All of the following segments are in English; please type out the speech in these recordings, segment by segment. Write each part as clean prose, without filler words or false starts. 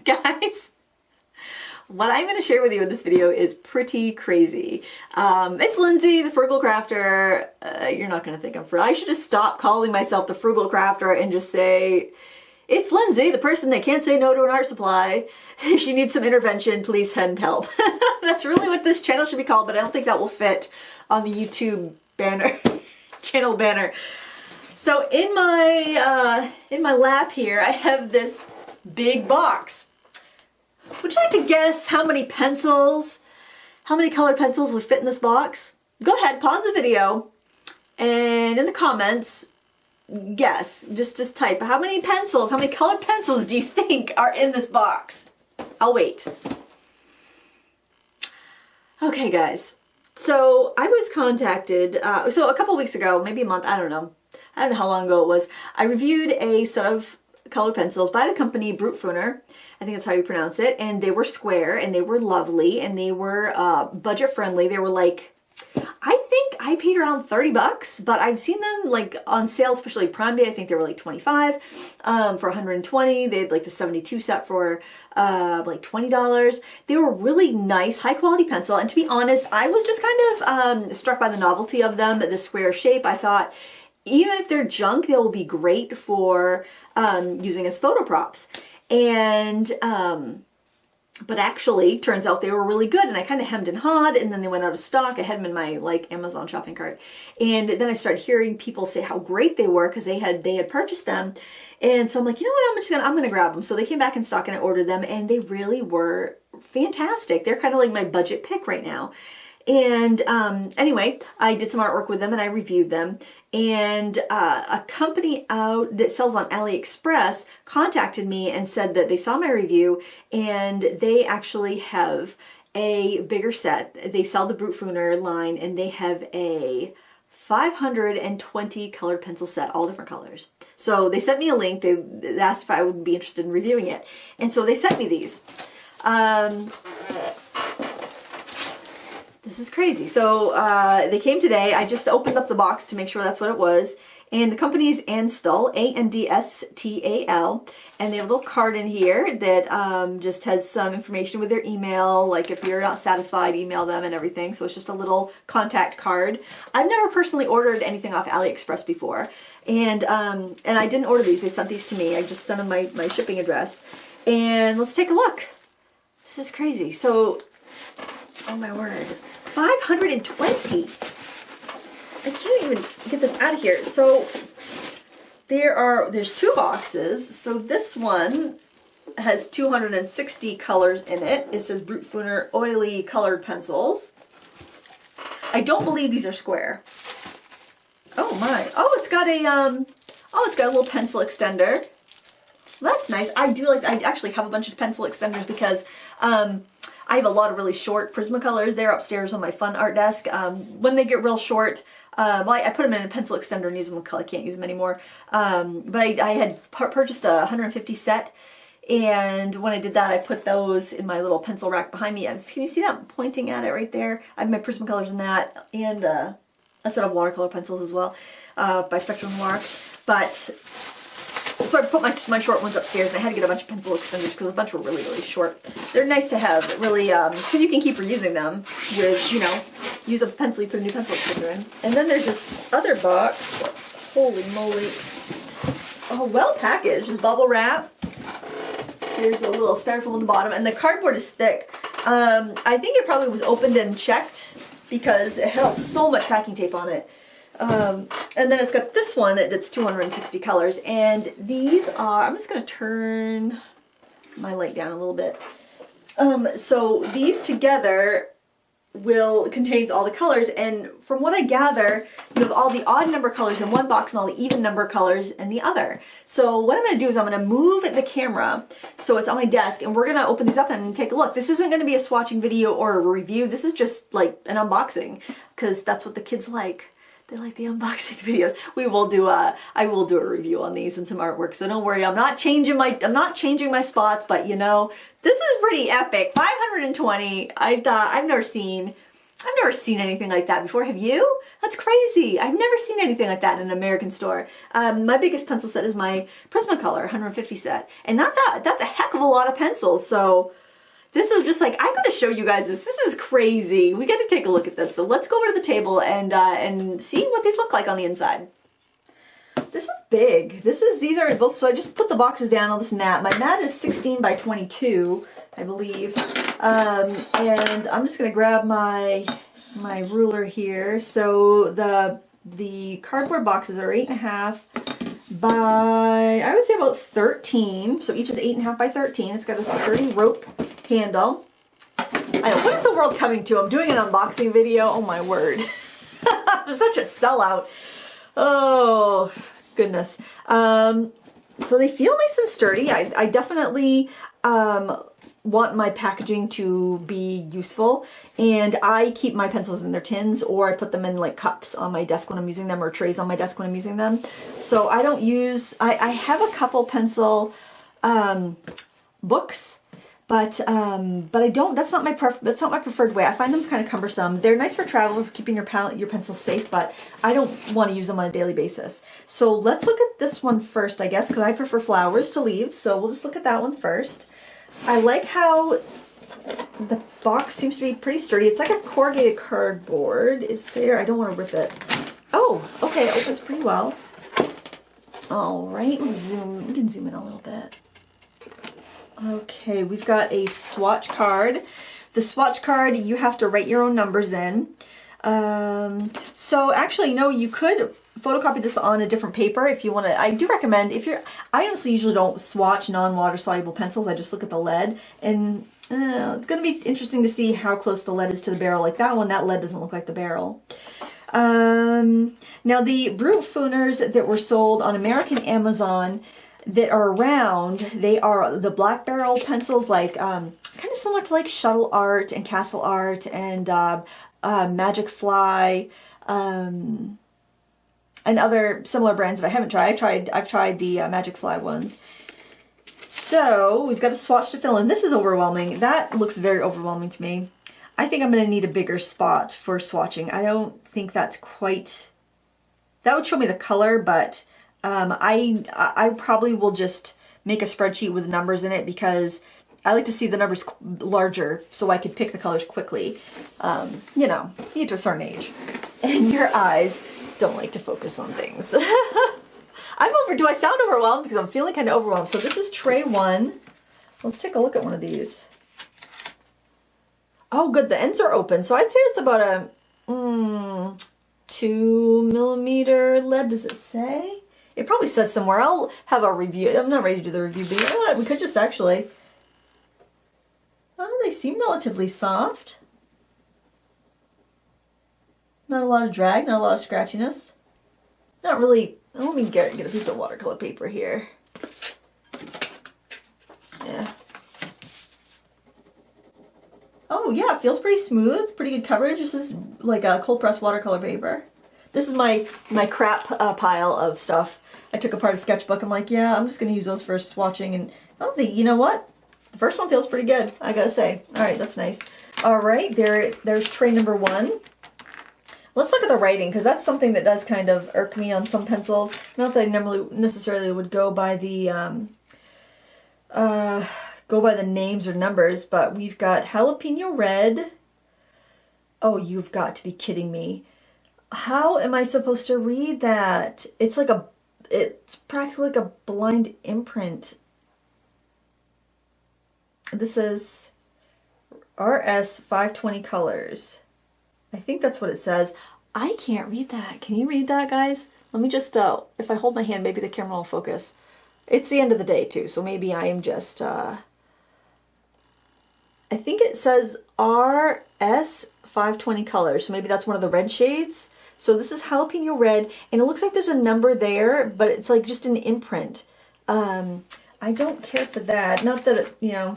Guys, what I'm going to share with you in this video is pretty crazy. It's Lindsay, the Frugal Crafter. You're not going to think I'm frugal. I should just stop calling myself the Frugal Crafter and just say, it's Lindsay, the person that can't say no to an art supply. If she needs some intervention, please send help. That's really what this channel should be called, but I don't think that will fit on the YouTube banner, channel banner. So in my lap here, I have this big box. Would you like to guess how many pencils, how many colored pencils would fit in this box? Go ahead, pause the video, and in the comments, guess. Just type, how many pencils, how many colored pencils do you think are in this box? I'll wait. Okay, guys. So I was contacted, so a couple weeks ago, maybe a month, I don't know how long ago it was. I reviewed a set of colored pencils by the company Brutfuner. I think that's how you pronounce it. And they were square and they were lovely and they were budget friendly. They were like, I think I paid around 30 bucks, but I've seen them like on sale, especially Prime Day. I think they were like 25 for 120. They had like the 72 set for like $20. They were really nice, high quality pencil. And to be honest, I was just kind of struck by the novelty of them, the square shape. I thought, even if they're junk, they will be great for using as photo props. And, but actually, turns out they were really good, and I kind of hemmed and hawed, and then they went out of stock. I had them in my like Amazon shopping cart, and then I started hearing people say how great they were because they had purchased them, and so I'm like, you know what, I'm gonna grab them. So they came back in stock, and I ordered them, and they really were fantastic. They're kind of like my budget pick right now. And anyway, I did some artwork with them and I reviewed them. And a company out that sells on AliExpress contacted me and said that they saw my review and they actually have a bigger set. They sell the Brutfuner line and they have a 520 colored pencil set, all different colors. So they sent me a link. They asked if I would be interested in reviewing it. And so they sent me these. This is crazy. So they came today. I just opened up the box to make sure that's what it was. And the company is Andstal, A-N-D-S-T-A-L. And they have a little card in here that just has some information with their email. Like if you're not satisfied, email them and everything. So it's just a little contact card. I've never personally ordered anything off AliExpress before. And I didn't order these. They sent these to me. I just sent them my shipping address. And let's take a look. This is crazy. So, oh my word. 520. I can't even get this out of here. So there's two boxes. So this one has 260 colors in it. It says Brutfuner oily colored pencils. I don't believe these are square. Oh my. Oh, it's got a little pencil extender. That's nice. I actually have a bunch of pencil extenders because I have a lot of really short Prismacolors. They're upstairs on my fun art desk. When they get real short, well, I put them in a pencil extender and use them until I can't use them anymore. But I had purchased a 150 set, and when I did that, I put those in my little pencil rack behind me. Can you see that? I'm pointing at it right there. I have my Prismacolors in that, and a set of watercolor pencils as well by Spectrum Noir. But so I put my short ones upstairs, and I had to get a bunch of pencil extenders because a bunch were really, really short. They're nice to have, really, because you can keep reusing them with, you know, use a pencil, you put a new pencil extender in. And then there's this other box. Holy moly. Oh, well packaged. It's bubble wrap. There's a little styrofoam on the bottom, and the cardboard is thick. I think it probably was opened and checked because it had so much packing tape on it. And then it's got this one that's 260 colors, and these are, I'm just going to turn my light down a little bit. So these together contains all the colors, and from what I gather, you have all the odd number colors in one box and all the even number colors in the other. So what I'm going to do is I'm going to move the camera so it's on my desk, and we're going to open these up and take a look. This isn't going to be a swatching video or a review. This is just like an unboxing, because that's what the kids like. They like the unboxing videos. I will do a review on these and some artwork, so don't worry. I'm not changing my spots, but you know, this is pretty epic. 520. I've never seen I've never seen anything like that before. Have you? That's crazy. I've never seen anything like that in an American store. My biggest pencil set is my Prismacolor 150 set. And that's a heck of a lot of pencils. So this is just like, I'm going to show you guys this. This is crazy. We got to take a look at this. So let's go over to the table and see what these look like on the inside. This is big. These are both, so I just put the boxes down on this mat. My mat is 16 by 22, I believe. And I'm just going to grab my ruler here. So the cardboard boxes are 8.5 by, I would say about 13. So each is 8.5 by 13. It's got a sturdy rope handle. I know, what is the world coming to? I'm doing an unboxing video. Oh my word. I'm such a sellout. Oh goodness. So they feel nice and sturdy. I definitely want my packaging to be useful, and I keep my pencils in their tins, or I put them in like cups on my desk when I'm using them, or trays on my desk when I'm using them. So I don't use, I have a couple pencil books, but I don't, that's not my preferred way. I find them kind of cumbersome. They're nice for travel, for keeping your pencils safe, but I don't want to use them on a daily basis. So let's look at this one first, I guess, because I prefer flowers to leaves. So we'll just look at that one first. I like how the box seems to be pretty sturdy. It's like a corrugated cardboard. Is there? I don't want to rip it. Oh, okay, it opens pretty well. All right, we can zoom in a little bit. Okay, we've got a swatch card. The swatch card, you have to write your own numbers in. So actually, no, you could photocopy this on a different paper if you want to. I do recommend, I honestly usually don't swatch non-water soluble pencils. I just look at the lead, and it's going to be interesting to see how close the lead is to the barrel. Like that one, that lead doesn't look like the barrel. Now the Brutfuners that were sold on American Amazon that are around, they are the black barrel pencils, like kind of similar to like Shuttle Art and Castle Art and Magic Fly, and other similar brands that I haven't tried. I've tried the Magic Fly ones. So we've got a swatch to fill in. This is overwhelming. That looks very overwhelming to me. I think I'm going to need a bigger spot for swatching. I don't think that's quite, that would show me the color, but I probably will just make a spreadsheet with numbers in it, because I like to see the numbers larger so I can pick the colors quickly. You know, you get to a certain age and your eyes don't like to focus on things. Do I sound overwhelmed? Because I'm feeling kind of overwhelmed. So this is tray 1. Let's take a look at one of these. Oh, good. The ends are open. So I'd say it's about a 2mm lead. Does it say? It probably says somewhere. I'll have a review. I'm not ready to do the review, but you know what? We could just actually... Oh, they seem relatively soft. Not a lot of drag, not a lot of scratchiness. Not really... Let me get a piece of watercolor paper here. Yeah. Oh yeah, it feels pretty smooth, pretty good coverage. This is like a cold pressed watercolor paper. This is my crap pile of stuff. I took apart a sketchbook. I'm like, yeah, I'm just going to use those for swatching. And oh, you know what? The first one feels pretty good, I gotta say. All right, that's nice. All right, there's tray number 1. Let's look at the writing, because that's something that does kind of irk me on some pencils. Not that I never necessarily would go by the names or numbers, but we've got jalapeno red. Oh, you've got to be kidding me. How am I supposed to read that? It's practically like a blind imprint. This is RS 520 colors. I think that's what it says. I can't read that. Can you read that, guys? Let me just, if I hold my hand, maybe the camera will focus. It's the end of the day, too, so maybe I am just, I think it says RS 520 colors, so maybe that's one of the red shades. So this is jalapeno red, and it looks like there's a number there, but it's like just an imprint. I don't care for that. Not that, you know,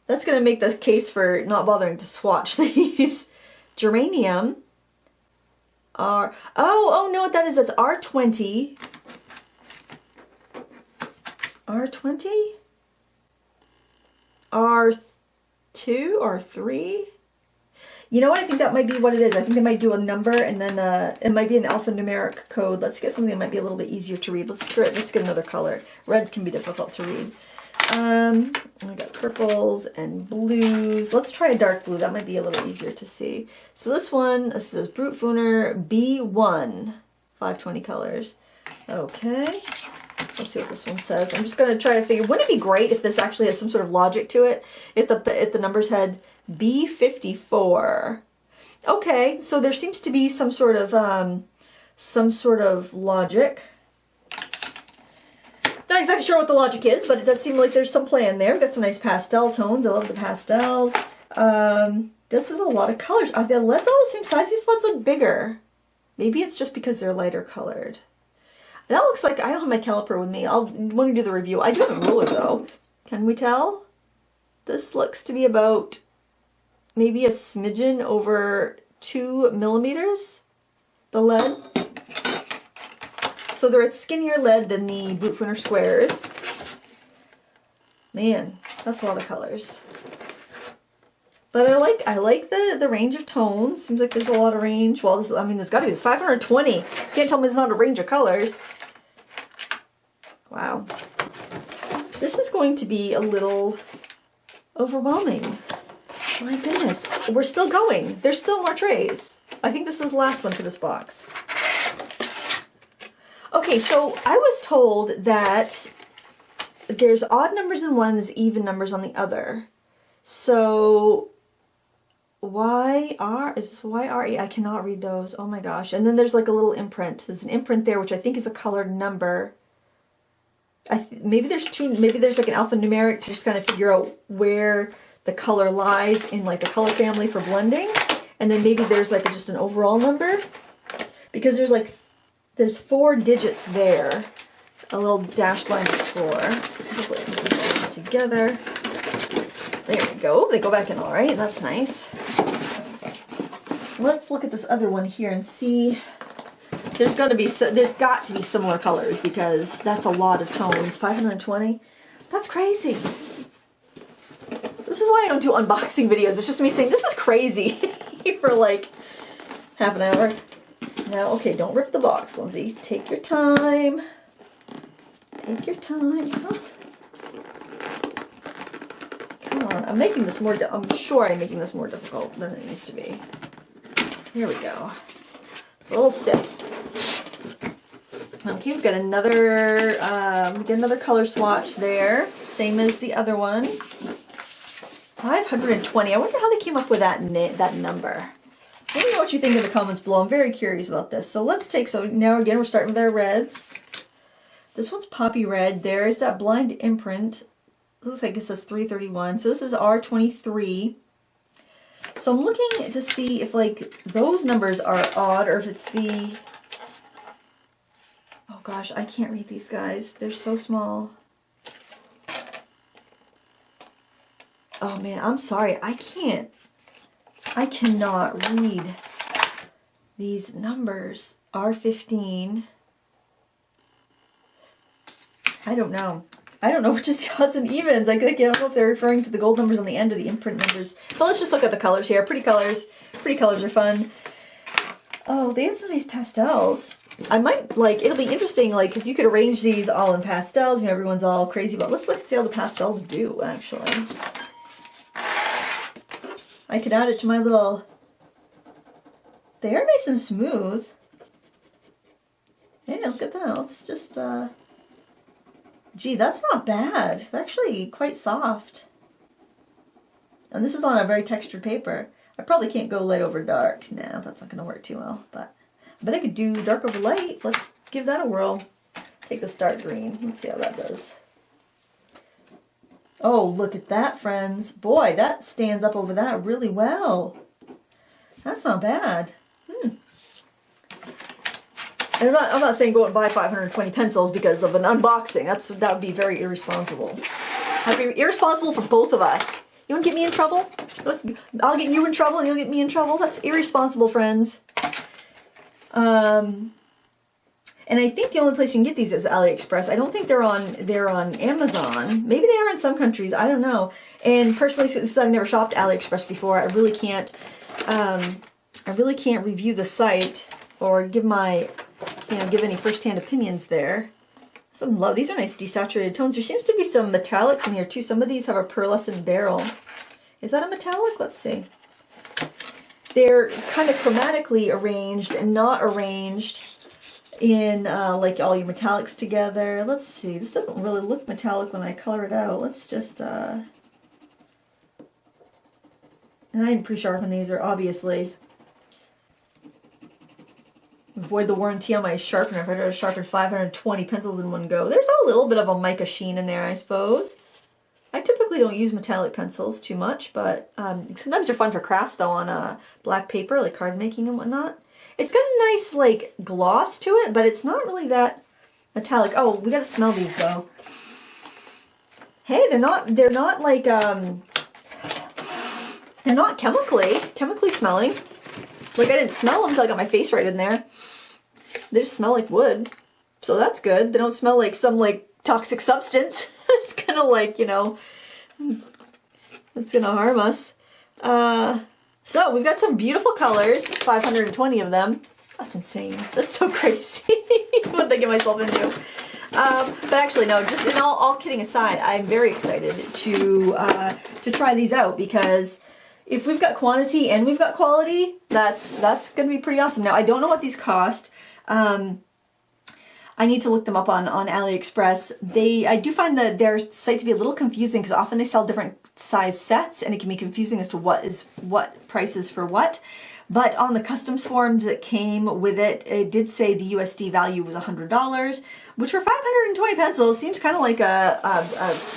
that's going to make the case for not bothering to swatch these. Geranium. Oh, no, what that is, that's R20. R20? R2 or 3? You know what? I think that might be what it is. I think they might do a number and then it might be an alphanumeric code. Let's get something that might be a little bit easier to read. Let's get another color. Red can be difficult to read. I got purples and blues. Let's try a dark blue. That might be a little easier to see. So this one, this says Brutfuner B1, 520 colors. Okay. Let's see what this one says. I'm just going to try to figure, wouldn't it be great if this actually has some sort of logic to it? If the numbers had B54. Okay, so there seems to be some sort of logic. Not exactly sure what the logic is, but it does seem like there's some plan there. We've got some nice pastel tones. I love the pastels. This is a lot of colors. Are the leads all the same size? These leads look bigger. Maybe it's just because they're lighter colored. That looks like, I don't have my caliper with me. I'll want to do the review. I do have a ruler though. Can we tell? This looks to be about maybe a smidgen over 2 millimeters, the lead. So they're a skinnier lead than the Brutfuner Squares. Man, that's a lot of colors. But I like the range of tones. Seems like there's a lot of range. Well, this, I mean, there's got to be this 520. You can't tell me there's not a range of colors. Wow. This is going to be a little overwhelming. My goodness. We're still going. There's still more trays. I think this is the last one for this box. Okay, so I was told that there's odd numbers in one and there's even numbers on the other. So is this YRE? I cannot read those. Oh my gosh. And then there's like a little imprint. There's an imprint there, which I think is a colored number. Maybe there's like an alphanumeric to just kind of figure out where the color lies in like the color family for blending. And then maybe there's like just an overall number, because there's 4 digits there. A little dashed line before. Hopefully I can put them together. There we go. They go back in all right. That's nice. Let's look at this other one here and see. There's got to be similar colors, because that's a lot of tones. 520. That's crazy. This is why I don't do unboxing videos. It's just me saying this is crazy for like half an hour. Now, okay, don't rip the box, Lindsay. Take your time. Take your time. Come on, I'm making this more. I'm sure I'm making this more difficult than it needs to be. Here we go. It's a little stiff. Okay, we've got another color swatch there, same as the other one. 520. I wonder how they came up with that number. Let me know what you think in the comments below. I'm very curious about this. So now again, we're starting with our reds. This one's poppy red. There's that blind imprint. It looks like it says 331. So this is R23. So I'm looking to see if like those numbers are odd, or if it's the... Oh gosh, I can't read these guys. They're so small. Oh man, I'm sorry. I cannot read these numbers. R15. I don't know. I don't know which is the odds and evens. I don't know if they're referring to the gold numbers on the end or the imprint numbers. But let's just look at the colors here. Pretty colors. Pretty colors are fun. Oh, they have some nice pastels. I might, it'll be interesting, because you could arrange these all in pastels. You know, everyone's all crazy about. Let's look and see how the pastels do, actually. I could add it to my little... They are nice and smooth. Yeah, look at that. Let's just, Gee, that's not bad. It's actually quite soft. And this is on a very textured paper. I probably can't go light over dark. No, that's not going to work too well. But I bet I could do dark over light. Let's give that a whirl. Take this dark green. Let's see how that does. Oh, look at that, friends. Boy, that stands up over that really well. That's not bad. And I'm not saying go out and buy 520 pencils because of an unboxing. That would be very irresponsible. That would be irresponsible for both of us. You want to get me in trouble? I'll get you in trouble and you'll get me in trouble. That's irresponsible, friends. And I think the only place you can get these is AliExpress. I don't think they're on Amazon. Maybe they are in some countries. I don't know. And personally, since I've never shopped AliExpress before, I really can't I really can't review the site or give my, give any first-hand opinions there. Some love. These are nice desaturated tones. There seems to be some metallics in here too. Some of these have a pearlescent barrel. Is that a metallic? Let's see. They're kind of chromatically arranged and not arranged in like all your metallics together. Let's see. This doesn't really look metallic when I color it out. Let's just... And I didn't pre-sharpen these, or obviously... Avoid the warranty on my sharpener if I try to sharpen 520 pencils in one go. There's a little bit of a mica sheen in there, I suppose. I typically don't use metallic pencils too much, but sometimes they're fun for crafts, though, on black paper, like card making and whatnot. It's got a nice, like, gloss to it, but it's not really that metallic. Oh, we gotta smell these, though. Hey, they're not like, they're not chemically smelling. Like, I didn't smell them until I got my face right in there. They just smell like wood. So that's good. They don't smell like some, like, toxic substance. It's kind of like, it's going to harm us. So, we've got some beautiful colors. 520 of them. That's insane. That's so crazy. What did I get myself into? But actually, no, just in all kidding aside, I'm very excited to try these out, because... if we've got quantity and we've got quality, that's going to be pretty awesome. Now, I don't know what these cost. I need to look them up on AliExpress. I do find that their site to be a little confusing, because often they sell different size sets, and it can be confusing as to what price is for what. But on the customs forms that came with it, it did say the USD value was $100, which for 520 pencils seems kind of like a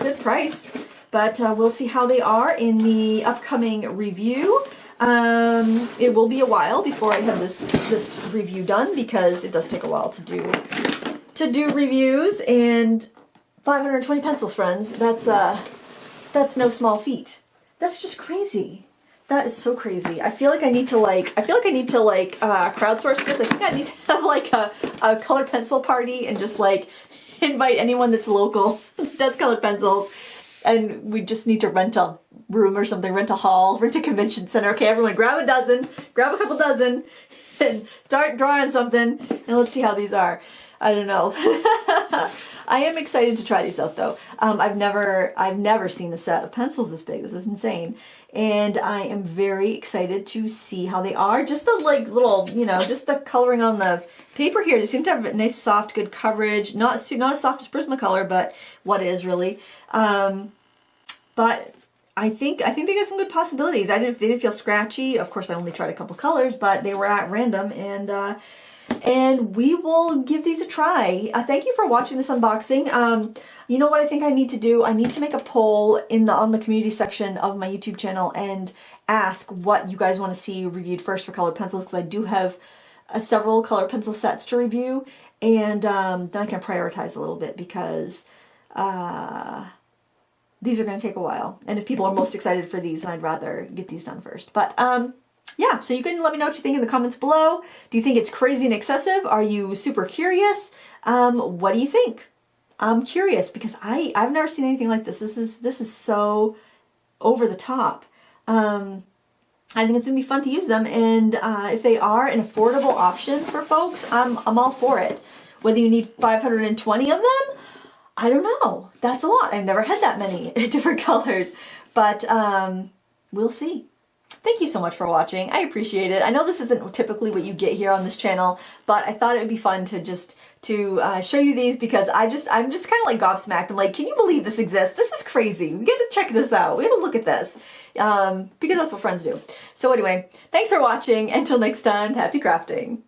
good price. But we'll see how they are in the upcoming review. It will be a while before I have this review done, because it does take a while to do reviews. And 520 pencils, friends. That's no small feat. That's just crazy. That is so crazy. I feel like I need to crowdsource this. I think I need to have like a color pencil party and just like invite anyone that's local that's colored pencils. And we just need to rent a room or something, rent a hall, rent a convention center. Okay, everyone grab a dozen, grab a couple dozen, and start drawing something, and let's see how these are. I don't know. I am excited to try these out, though. I've never seen a set of pencils this big. This is insane. And I am very excited to see how they are. Just the like little, just the coloring on the paper here. They seem to have a nice, soft, good coverage. Not as soft as Prismacolor, but what is really. But I think they got some good possibilities. They didn't feel scratchy. Of course, I only tried a couple colors, but they were at random, and we will give these a try. Thank you for watching this unboxing. You know what I think I need to do? I need to make a poll on the community section of my YouTube channel and ask what you guys want to see reviewed first for colored pencils, because I do have several colored pencil sets to review, and then I can prioritize a little bit, because these are going to take a while. And if people are most excited for these, then I'd rather get these done first. But yeah, so you can let me know what you think in the comments below. Do you think it's crazy and excessive? Are you super curious? What do you think? I'm curious, because I've never seen anything like this. This is so over the top. I think it's gonna be fun to use them, and if they are an affordable option for folks, I'm all for it. Whether you need 520 of them, I don't know. That's a lot. I've never had that many different colors, but we'll see. Thank you so much for watching. I appreciate it. I know this isn't typically what you get here on this channel, but I thought it would be fun to just show you these, because I'm just kind of like gobsmacked. I'm like, can you believe this exists? This is crazy. We got to check this out. We got to look at this, because that's what friends do. So anyway, thanks for watching. Until next time, happy crafting.